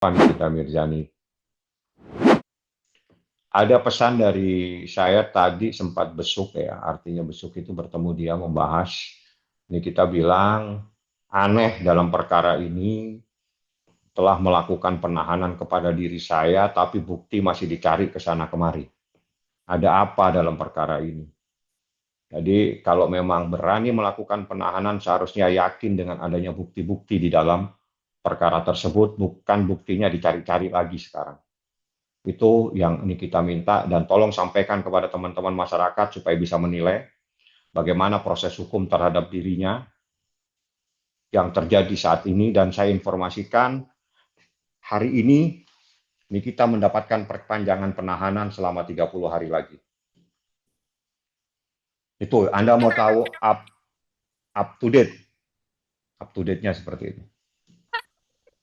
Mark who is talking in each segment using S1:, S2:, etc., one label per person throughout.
S1: Nikita Mirzani. Ada pesan dari saya tadi sempat besuk ya, artinya besuk itu bertemu dia membahas. Nikita bilang aneh dalam perkara ini telah melakukan penahanan kepada diri saya, tapi bukti masih dicari ke sana kemari. Ada apa dalam perkara ini? Jadi kalau memang berani melakukan penahanan seharusnya yakin dengan adanya bukti-bukti di dalam perkara tersebut, bukan buktinya dicari-cari lagi sekarang. Itu yang ini kita minta dan tolong sampaikan kepada teman-teman masyarakat supaya bisa menilai bagaimana proses hukum terhadap dirinya yang terjadi saat ini. Dan saya informasikan hari ini Nikita mendapatkan perpanjangan penahanan selama 30 hari lagi. Itu Anda mau tahu up to date. Up to date-nya seperti itu.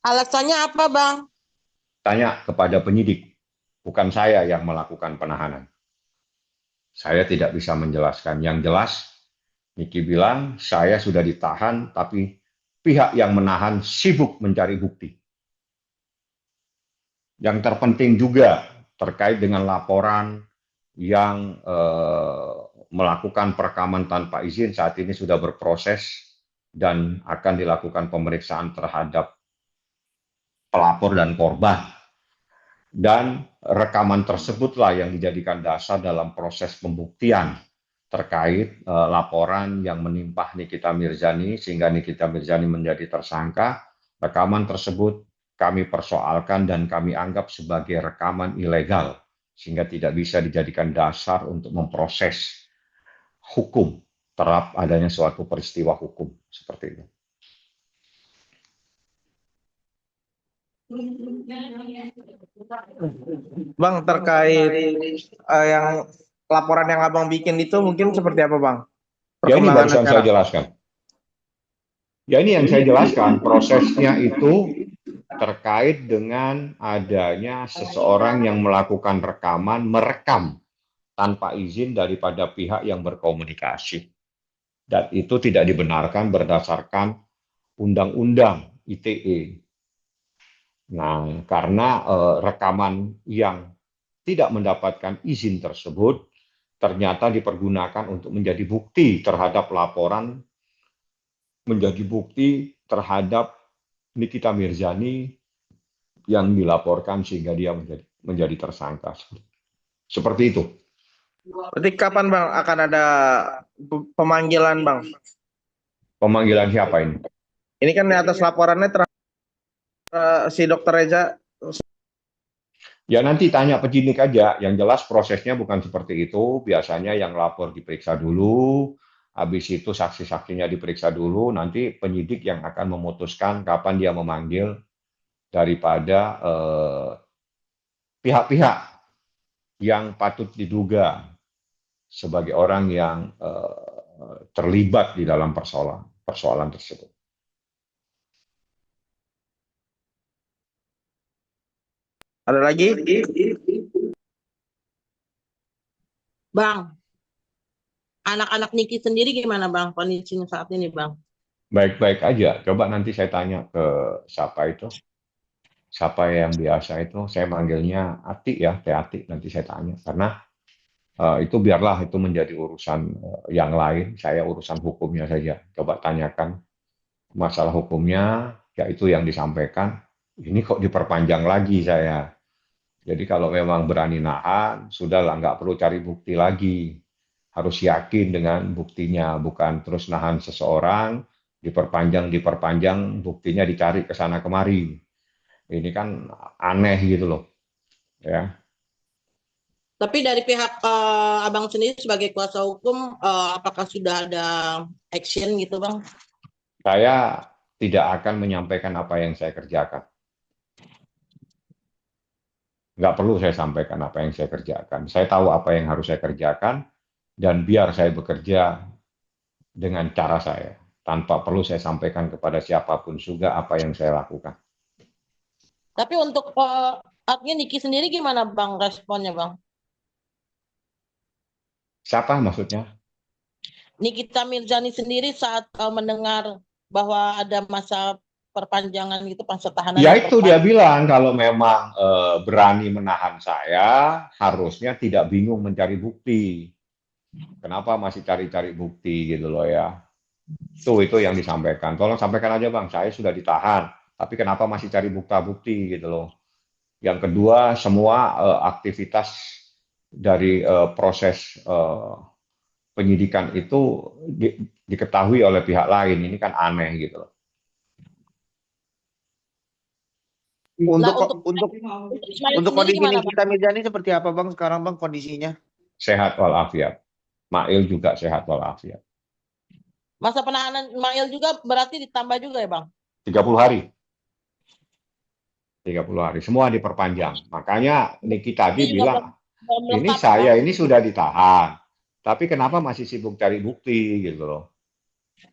S2: Alasannya apa, Bang?
S1: Tanya kepada penyidik, bukan saya yang melakukan penahanan. Saya tidak bisa menjelaskan. Yang jelas, Niki bilang, saya sudah ditahan, tapi pihak yang menahan sibuk mencari bukti. Yang terpenting juga terkait dengan laporan yang melakukan perekaman tanpa izin saat ini sudah berproses dan akan dilakukan pemeriksaan terhadap pelapor dan korban. Dan rekaman tersebutlah yang dijadikan dasar dalam proses pembuktian terkait laporan yang menimpa Nikita Mirzani sehingga Nikita Mirzani menjadi tersangka. Rekaman tersebut kami persoalkan dan kami anggap sebagai rekaman ilegal sehingga tidak bisa dijadikan dasar untuk memproses hukum terhadap adanya suatu peristiwa hukum seperti itu.
S3: Bang, terkait yang laporan yang Abang bikin itu mungkin seperti apa, Bang?
S1: Ya ini
S3: Perkembangan
S1: barusan saya
S3: sekarang.
S1: jelaskan. Ya ini yang saya jelaskan, prosesnya itu terkait dengan adanya seseorang yang melakukan rekaman, merekam tanpa izin daripada pihak yang berkomunikasi. Dan itu tidak dibenarkan berdasarkan Undang-Undang ITE. Nah, karena rekaman yang tidak mendapatkan izin tersebut ternyata dipergunakan untuk menjadi bukti terhadap laporan, menjadi bukti terhadap Nikita Mirzani yang dilaporkan sehingga dia menjadi tersangka. Seperti itu.
S3: Berarti kapan, Bang, akan ada pemanggilan, Bang?
S1: Pemanggilan siapa ini?
S3: Ini kan di atas laporannya si Dokter Reza.
S1: Ya nanti tanya penyidik aja. Yang jelas prosesnya bukan seperti itu. Biasanya yang lapor diperiksa dulu, habis itu saksi-saksinya diperiksa dulu, nanti penyidik yang akan memutuskan kapan dia memanggil daripada pihak-pihak yang patut diduga sebagai orang yang terlibat di dalam persoalan tersebut.
S3: Ada lagi?
S2: Bang, anak-anak Niki sendiri gimana, Bang, kondisinya saat ini, Bang?
S1: Baik-baik aja. Coba nanti saya tanya ke siapa itu. Siapa yang biasa itu, saya manggilnya Ati ya, Teh Ati. Nanti saya tanya. Karena itu biarlah itu menjadi urusan yang lain. Saya urusan hukumnya saja. Coba tanyakan masalah hukumnya, yaitu yang disampaikan. Ini kok diperpanjang lagi saya. Jadi kalau memang berani nahan, sudahlah nggak perlu cari bukti lagi. Harus yakin dengan buktinya, bukan terus nahan seseorang, diperpanjang, buktinya dicari ke sana kemari. Ini kan aneh gitu loh, ya.
S2: Tapi dari pihak Abang sendiri sebagai kuasa hukum, apakah sudah ada action gitu, Bang?
S1: Saya tidak akan menyampaikan apa yang saya kerjakan. Nggak perlu saya sampaikan apa yang saya kerjakan. Saya tahu apa yang harus saya kerjakan, dan biar saya bekerja dengan cara saya, tanpa perlu saya sampaikan kepada siapapun juga apa yang saya lakukan.
S2: Tapi untuk artinya Niki sendiri gimana, Bang, responnya, Bang?
S1: Siapa maksudnya?
S2: Nikita Mirzani sendiri saat mendengar bahwa ada masa perpanjangan gitu, masa tahanan
S1: Ya
S2: yang
S1: itu dia
S2: perpanjang.
S1: bilang kalau memang berani menahan saya, harusnya tidak bingung mencari bukti. Kenapa masih cari-cari bukti gitu loh ya. Itu yang disampaikan. Tolong sampaikan aja Bang, saya sudah ditahan. Tapi kenapa masih cari bukti-bukti gitu loh. Yang kedua, semua aktivitas dari proses penyidikan itu diketahui oleh pihak lain. Ini kan aneh gitu loh.
S2: Nah,
S3: Untuk untuk
S2: untuk Ismail
S3: untuk
S2: sendiri
S3: kondisi
S2: gimana, Bang?
S3: Nikita Mirzani seperti apa Bang sekarang Bang kondisinya?
S1: Sehat walafiat. Mail juga sehat walafiat.
S2: Masa penahanan Ismail juga berarti ditambah juga ya, Bang?
S1: 30 hari. 30 hari. Semua diperpanjang. Makanya Niki tadi
S2: Ini juga
S1: bilang,
S2: belum
S1: ini
S2: lengkap ya, Bang?
S1: saya ini sudah ditahan. Tapi kenapa masih sibuk cari bukti gitu loh.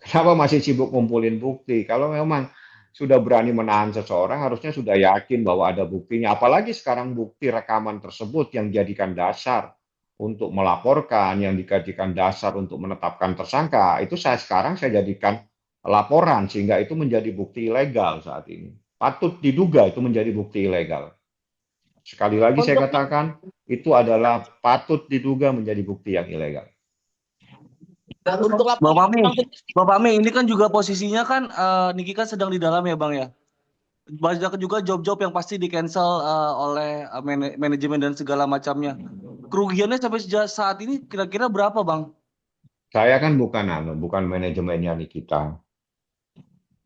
S1: Kenapa masih sibuk ngumpulin bukti? Kalau memang sudah berani menahan seseorang, harusnya sudah yakin bahwa ada buktinya. Apalagi sekarang bukti rekaman tersebut yang dijadikan dasar untuk melaporkan, yang dijadikan dasar untuk menetapkan tersangka, itu sekarang saya jadikan laporan, sehingga itu menjadi bukti ilegal saat ini. Patut diduga itu menjadi bukti ilegal. Sekali lagi saya
S2: Untuk
S1: katakan, itu adalah patut diduga menjadi bukti yang ilegal.
S2: untuk
S3: Bang
S2: laporan
S3: Mami,
S2: Bang sendiri,
S3: Bang Mami ini kan juga posisinya kan Niki kan sedang di dalam ya Bang ya. Banyak juga job-job yang pasti di cancel oleh manajemen dan segala macamnya. Kerugiannya sampai saat ini kira-kira berapa Bang?
S1: Saya kan bukan manajemennya Nikita.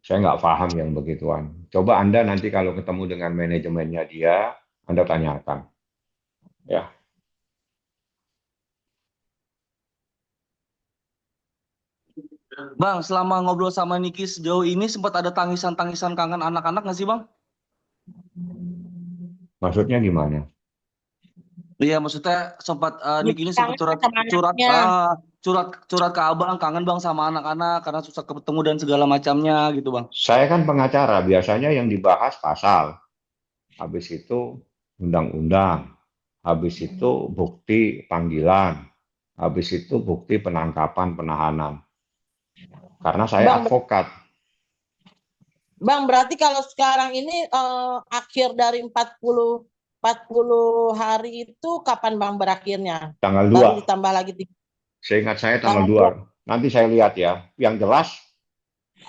S1: Saya nggak paham yang begituan. Coba Anda nanti kalau ketemu dengan manajemennya dia, Anda tanyakan. Ya,
S3: Bang, selama ngobrol sama Niki sejauh ini sempat ada tangisan-tangisan kangen anak-anak nggak sih Bang?
S1: maksudnya gimana?
S3: Iya, maksudnya sempat Niki ini sempat
S2: kangen
S3: curhat
S2: sama
S3: curhat
S2: anaknya.
S3: curhat curhat ke Abang, kangen Bang sama anak-anak karena susah ketemu dan segala macamnya gitu Bang.
S1: Saya kan pengacara, biasanya yang dibahas pasal, habis itu undang-undang, habis itu bukti panggilan, habis itu bukti penangkapan penahanan. Karena saya
S2: Bang,
S1: advokat.
S2: Bang, berarti kalau sekarang ini akhir dari 40 hari itu kapan Bang berakhirnya?
S1: Tanggal
S2: Baru
S1: 2.
S2: ditambah lagi
S1: Seingat saya tanggal
S2: tanggal
S1: 2.
S2: 2.
S1: Nanti saya lihat ya. Yang jelas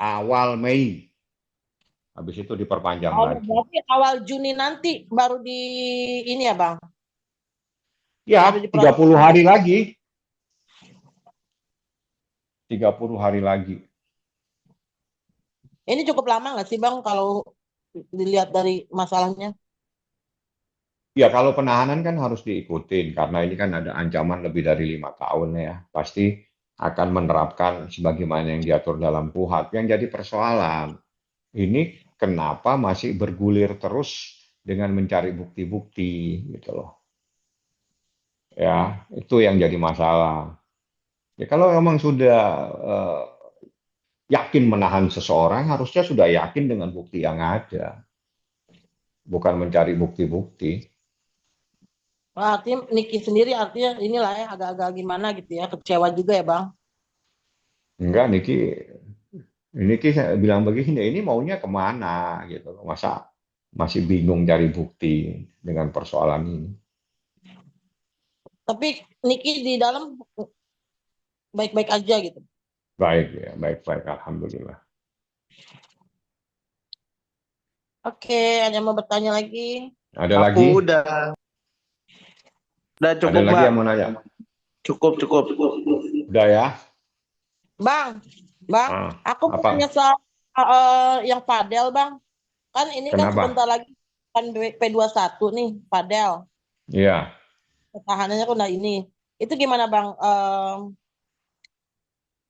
S1: awal Mei. Habis itu diperpanjang
S2: Oh,
S1: lagi.
S2: berarti awal Juni nanti baru di ini ya, Bang?
S1: Ya,
S2: Baru
S1: 30
S2: diproses.
S1: hari lagi. 30 hari lagi.
S2: Ini cukup lama nggak sih, Bang, kalau dilihat dari masalahnya?
S1: Ya, kalau penahanan kan harus diikutin. Karena ini kan ada ancaman lebih dari 5 tahun ya. Pasti akan menerapkan sebagaimana yang diatur dalam KUHP. Yang jadi persoalan, ini kenapa masih bergulir terus dengan mencari bukti-bukti gitu loh. Ya, itu yang jadi masalah. Ya, kalau memang sudah yakin menahan seseorang, harusnya sudah yakin dengan bukti yang ada, bukan mencari bukti-bukti.
S2: Nah, artinya Niki sendiri artinya inilah ya agak-agak gimana gitu ya, kecewa juga ya, Bang.
S1: Enggak, Niki saya bilang begini, ini maunya kemana gitu loh. Masa masih bingung cari bukti dengan persoalan ini.
S2: Tapi Niki di dalam baik-baik aja gitu.
S1: Baik ya, baik-baik, alhamdulillah.
S2: Oke, ada yang mau bertanya lagi?
S1: Ada
S3: Aku
S1: lagi?
S3: udah
S1: Ada
S3: cukup
S1: lagi
S3: Bang.
S1: yang mau nanya?
S3: Cukup cukup.
S1: Udah ya?
S2: Bang,
S1: Ah,
S2: aku mau
S1: apa?
S2: tanya soal yang Padel, Bang. Kan ini kan
S1: Kenapa?
S2: sebentar lagi kan P21 nih, Padel.
S1: Iya,
S2: Pertahanannya kan udah ini. Itu gimana, Bang?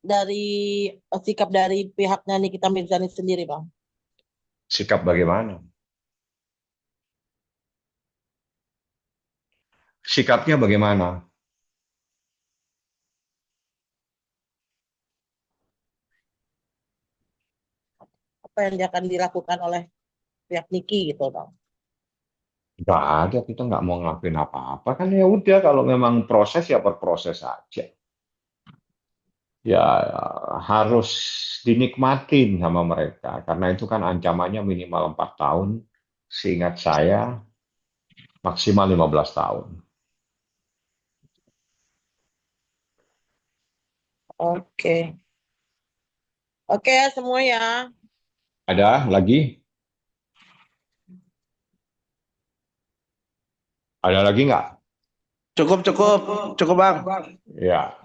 S2: Dari sikap dari pihaknya Nikita Mirzani sendiri, Bang.
S1: sikap bagaimana? Sikapnya bagaimana?
S2: Apa yang akan dilakukan oleh pihak Niki gitu, Bang.
S1: Nggak ada, kita nggak mau ngelakuin apa-apa kan, ya udah, kalau memang proses ya berproses aja. ya harus dinikmatin sama mereka karena itu kan ancamannya minimal 4 tahun, seingat saya maksimal 15 tahun.
S2: Oke. Oke ya semua ya.
S1: Ada lagi? Ada lagi nggak?
S4: Cukup Bang.
S1: Ya,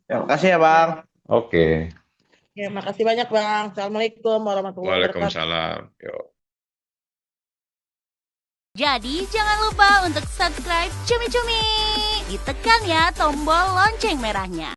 S4: Ya, makasih ya Bang.
S1: oke.
S2: Ya, makasih banyak Bang. Assalamualaikum warahmatullahi wabarakatuh.
S1: Waalaikumsalam. Yuk.
S5: Jadi jangan lupa untuk subscribe Cumi Cumi. Ditekan ya tombol lonceng merahnya.